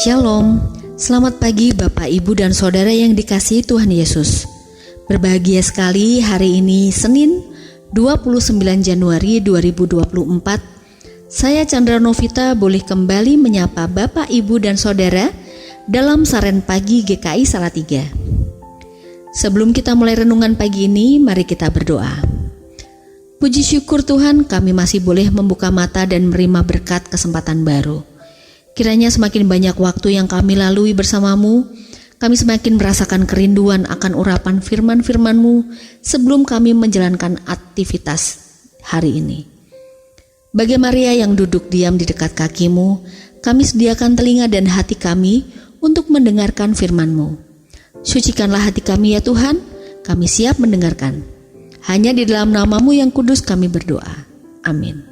Shalom, selamat pagi Bapak, Ibu, dan Saudara yang dikasihi Tuhan Yesus. Berbahagia sekali hari ini Senin 29 Januari 2024. Saya Chandra Novita boleh kembali menyapa Bapak, Ibu, dan Saudara dalam Saran Pagi GKI Salatiga. Sebelum kita mulai renungan pagi ini, mari kita berdoa. Puji syukur Tuhan, kami masih boleh membuka mata dan menerima berkat kesempatan baru. Kiranya semakin banyak waktu yang kami lalui bersamamu, kami semakin merasakan kerinduan akan urapan firman-firman-Mu sebelum kami menjalankan aktivitas hari ini. Bagi Maria yang duduk diam di dekat kaki-Mu, kami sediakan telinga dan hati kami untuk mendengarkan firman-Mu. Sucikanlah hati kami ya Tuhan, kami siap mendengarkan. Hanya di dalam nama-Mu yang kudus kami berdoa. Amin.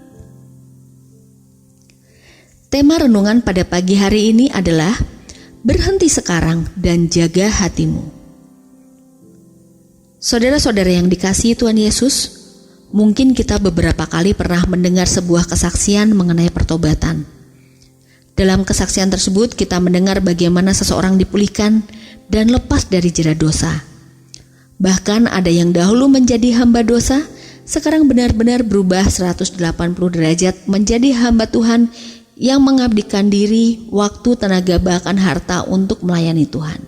Tema renungan pada pagi hari ini adalah berhenti sekarang dan jaga hatimu. Saudara-saudara yang dikasihi Tuhan Yesus, mungkin kita beberapa kali pernah mendengar sebuah kesaksian mengenai pertobatan. Dalam kesaksian tersebut kita mendengar bagaimana seseorang dipulihkan dan lepas dari jerat dosa. Bahkan ada yang dahulu menjadi hamba dosa, sekarang benar-benar berubah 180 derajat menjadi hamba Tuhan yang mengabdikan diri, waktu, tenaga, bahkan harta untuk melayani Tuhan.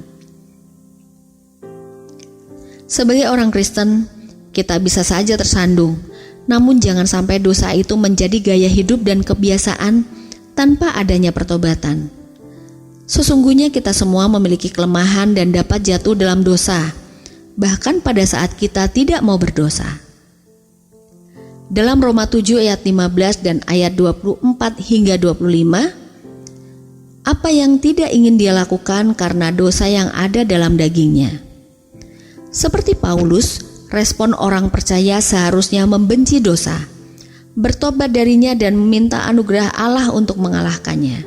Sebagai orang Kristen, kita bisa saja tersandung, namun jangan sampai dosa itu menjadi gaya hidup dan kebiasaan tanpa adanya pertobatan. Sesungguhnya kita semua memiliki kelemahan dan dapat jatuh dalam dosa, bahkan pada saat kita tidak mau berdosa. Dalam Roma 7 ayat 15 dan ayat 24 hingga 25, apa yang tidak ingin dia lakukan karena dosa yang ada dalam dagingnya. Seperti Paulus, respon orang percaya seharusnya membenci dosa, bertobat darinya dan meminta anugerah Allah untuk mengalahkannya.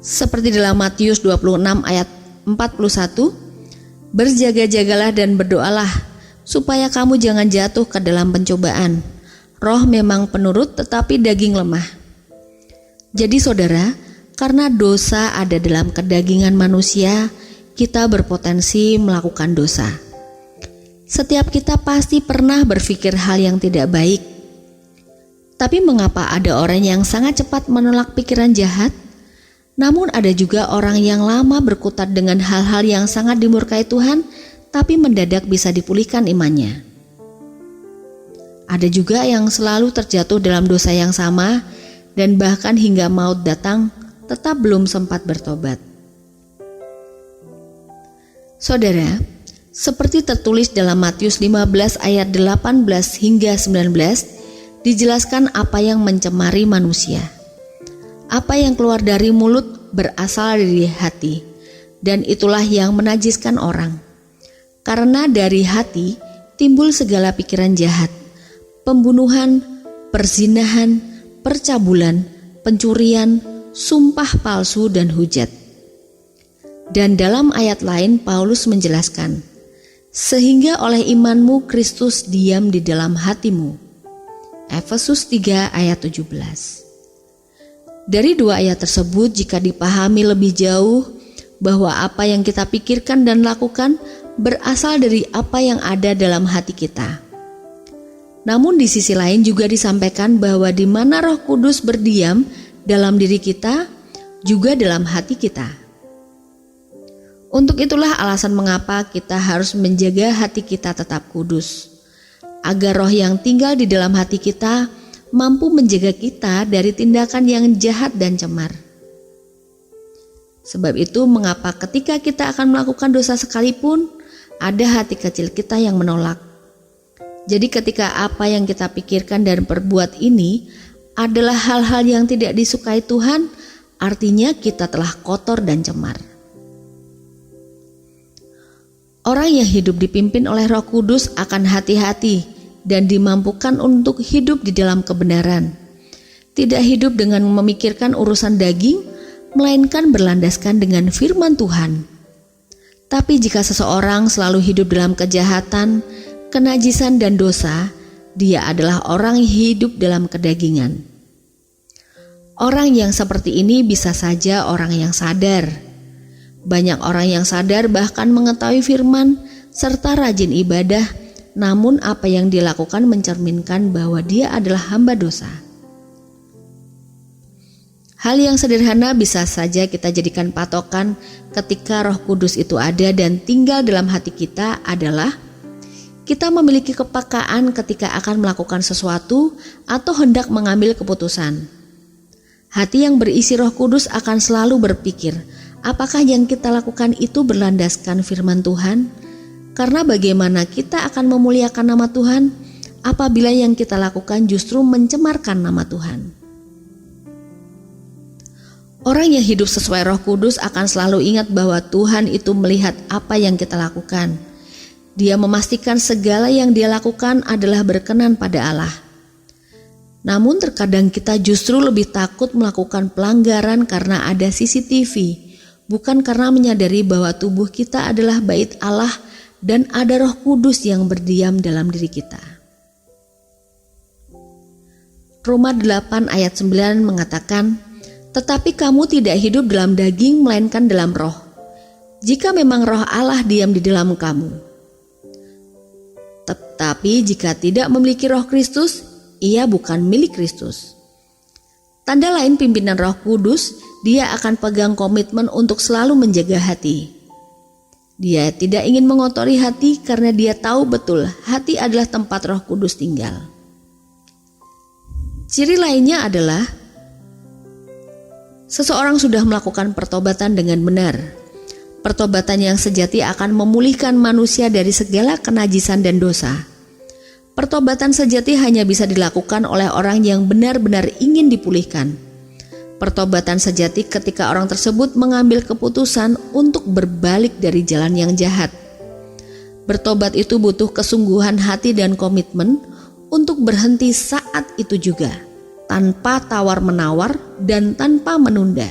Seperti dalam Matius 26 ayat 41, berjaga-jagalah dan berdoalah, supaya kamu jangan jatuh ke dalam pencobaan. Roh memang penurut tetapi daging lemah. Jadi saudara, karena dosa ada dalam kedagingan manusia, kita berpotensi melakukan dosa. Setiap kita pasti pernah berpikir hal yang tidak baik. Tapi mengapa ada orang yang sangat cepat menolak pikiran jahat? Namun ada juga orang yang lama berkutat dengan hal-hal yang sangat dimurkai Tuhan, tapi mendadak bisa dipulihkan imannya. Ada juga yang selalu terjatuh dalam dosa yang sama dan bahkan hingga maut datang tetap belum sempat bertobat. Saudara, seperti tertulis dalam Matius 15 ayat 18 hingga 19, dijelaskan apa yang mencemari manusia. Apa yang keluar dari mulut berasal dari hati, dan itulah yang menajiskan orang. Karena dari hati timbul segala pikiran jahat, pembunuhan, perzinahan, percabulan, pencurian, sumpah palsu, dan hujat. Dan dalam ayat lain Paulus menjelaskan, sehingga oleh imanmu Kristus diam di dalam hatimu. Efesus 3 ayat 17. Dari dua ayat tersebut jika dipahami lebih jauh bahwa apa yang kita pikirkan dan lakukan berasal dari apa yang ada dalam hati kita. Namun di sisi lain juga disampaikan bahwa di mana Roh Kudus berdiam dalam diri kita, juga dalam hati kita. Untuk itulah alasan mengapa kita harus menjaga hati kita tetap kudus, agar roh yang tinggal di dalam hati kita mampu menjaga kita dari tindakan yang jahat dan cemar. Sebab itu mengapa ketika kita akan melakukan dosa sekalipun, ada hati kecil kita yang menolak. Jadi ketika apa yang kita pikirkan dan perbuat ini adalah hal-hal yang tidak disukai Tuhan, artinya kita telah kotor dan cemar. Orang yang hidup dipimpin oleh Roh Kudus akan hati-hati dan dimampukan untuk hidup di dalam kebenaran. Tidak hidup dengan memikirkan urusan daging, melainkan berlandaskan dengan firman Tuhan. Tapi jika seseorang selalu hidup dalam kejahatan, kenajisan dan dosa, dia adalah orang yang hidup dalam kedagingan. Orang yang seperti ini bisa saja orang yang sadar. Banyak orang yang sadar bahkan mengetahui firman serta rajin ibadah, namun apa yang dilakukan mencerminkan bahwa dia adalah hamba dosa. Hal yang sederhana bisa saja kita jadikan patokan ketika Roh Kudus itu ada dan tinggal dalam hati kita adalah kita memiliki kepekaan ketika akan melakukan sesuatu atau hendak mengambil keputusan. Hati yang berisi Roh Kudus akan selalu berpikir, apakah yang kita lakukan itu berlandaskan firman Tuhan? Karena bagaimana kita akan memuliakan nama Tuhan apabila yang kita lakukan justru mencemarkan nama Tuhan? Orang yang hidup sesuai Roh Kudus akan selalu ingat bahwa Tuhan itu melihat apa yang kita lakukan. Dia memastikan segala yang dia lakukan adalah berkenan pada Allah. Namun terkadang kita justru lebih takut melakukan pelanggaran karena ada CCTV, bukan karena menyadari bahwa tubuh kita adalah bait Allah dan ada Roh Kudus yang berdiam dalam diri kita. Roma 8 ayat 9 mengatakan, tetapi kamu tidak hidup dalam daging melainkan dalam roh. Jika memang roh Allah diam di dalam kamu. Tetapi jika tidak memiliki roh Kristus, ia bukan milik Kristus. Tanda lain pimpinan Roh Kudus, dia akan pegang komitmen untuk selalu menjaga hati. Dia tidak ingin mengotori hati karena dia tahu betul hati adalah tempat Roh Kudus tinggal. Ciri lainnya adalah seseorang sudah melakukan pertobatan dengan benar. Pertobatan yang sejati akan memulihkan manusia dari segala kenajisan dan dosa. Pertobatan sejati hanya bisa dilakukan oleh orang yang benar-benar ingin dipulihkan. Pertobatan sejati ketika orang tersebut mengambil keputusan untuk berbalik dari jalan yang jahat. Bertobat itu butuh kesungguhan hati dan komitmen untuk berhenti saat itu juga, tanpa tawar-menawar dan tanpa menunda.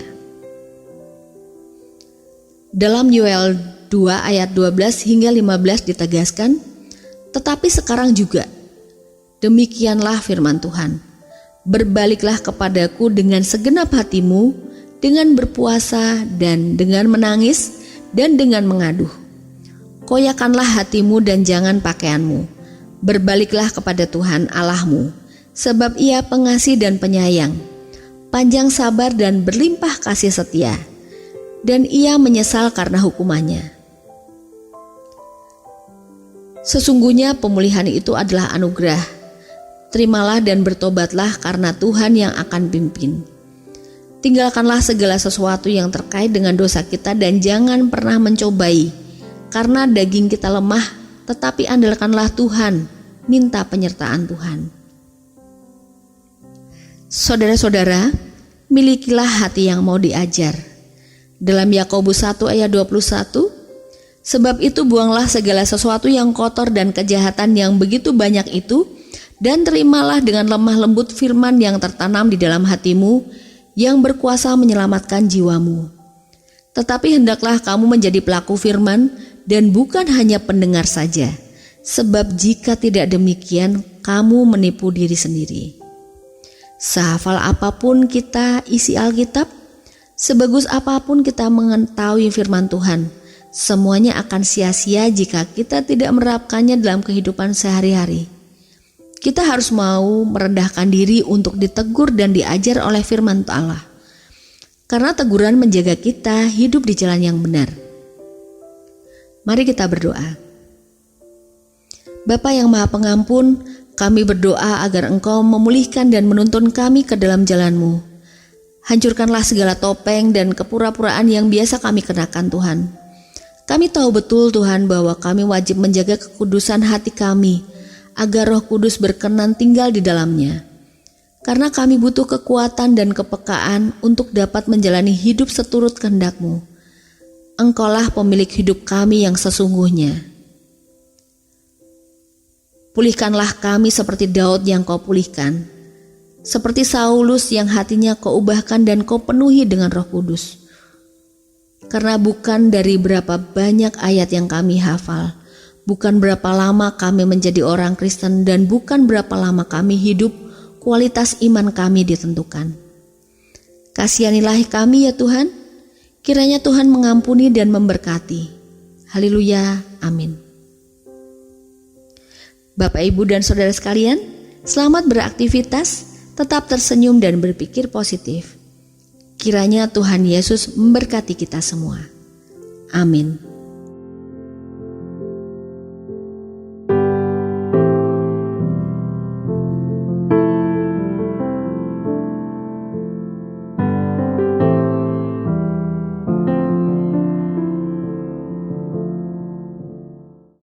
Dalam Yoel 2 ayat 12 hingga 15 ditegaskan, tetapi sekarang juga, demikianlah firman Tuhan, berbaliklah kepadaku dengan segenap hatimu, dengan berpuasa dan dengan menangis dan dengan mengaduh. Koyakanlah hatimu dan jangan pakaianmu. Berbaliklah kepada Tuhan Allahmu, sebab Ia pengasih dan penyayang, panjang sabar dan berlimpah kasih setia, dan Ia menyesal karena hukumannya. Sesungguhnya pemulihan itu adalah anugerah. Terimalah dan bertobatlah karena Tuhan yang akan pimpin. Tinggalkanlah segala sesuatu yang terkait dengan dosa kita dan jangan pernah mencobai, karena daging kita lemah. Tetapi andalkanlah Tuhan, minta penyertaan Tuhan. Saudara-saudara, milikilah hati yang mau diajar. Dalam Yakobus 1 ayat 21, sebab itu buanglah segala sesuatu yang kotor dan kejahatan yang begitu banyak itu, dan terimalah dengan lemah lembut firman yang tertanam di dalam hatimu, yang berkuasa menyelamatkan jiwamu. Tetapi hendaklah kamu menjadi pelaku firman, dan bukan hanya pendengar saja, sebab jika tidak demikian, kamu menipu diri sendiri. Sehafal apapun kita isi Alkitab, sebagus apapun kita mengetahui firman Tuhan, semuanya akan sia-sia jika kita tidak menerapkannya dalam kehidupan sehari-hari. Kita harus mau merendahkan diri untuk ditegur dan diajar oleh firman Allah, karena teguran menjaga kita hidup di jalan yang benar. Mari kita berdoa. Bapa yang Maha Pengampun, kami berdoa agar Engkau memulihkan dan menuntun kami ke dalam jalan-Mu. Hancurkanlah segala topeng dan kepura-puraan yang biasa kami kenakan, Tuhan. Kami tahu betul, Tuhan, bahwa kami wajib menjaga kekudusan hati kami, agar Roh Kudus berkenan tinggal di dalamnya. Karena kami butuh kekuatan dan kepekaan untuk dapat menjalani hidup seturut kehendak-Mu. Engkaulah pemilik hidup kami yang sesungguhnya. Pulihkanlah kami seperti Daud yang Kau pulihkan, seperti Saulus yang hatinya Kau ubahkan dan Kau penuhi dengan Roh Kudus. Karena bukan dari berapa banyak ayat yang kami hafal, bukan berapa lama kami menjadi orang Kristen, dan bukan berapa lama kami hidup, kualitas iman kami ditentukan. Kasihanilah kami ya Tuhan. Kiranya Tuhan mengampuni dan memberkati. Haleluya, amin. Bapak, Ibu, dan saudara sekalian, selamat beraktivitas, tetap tersenyum dan berpikir positif. Kiranya Tuhan Yesus memberkati kita semua. Amin.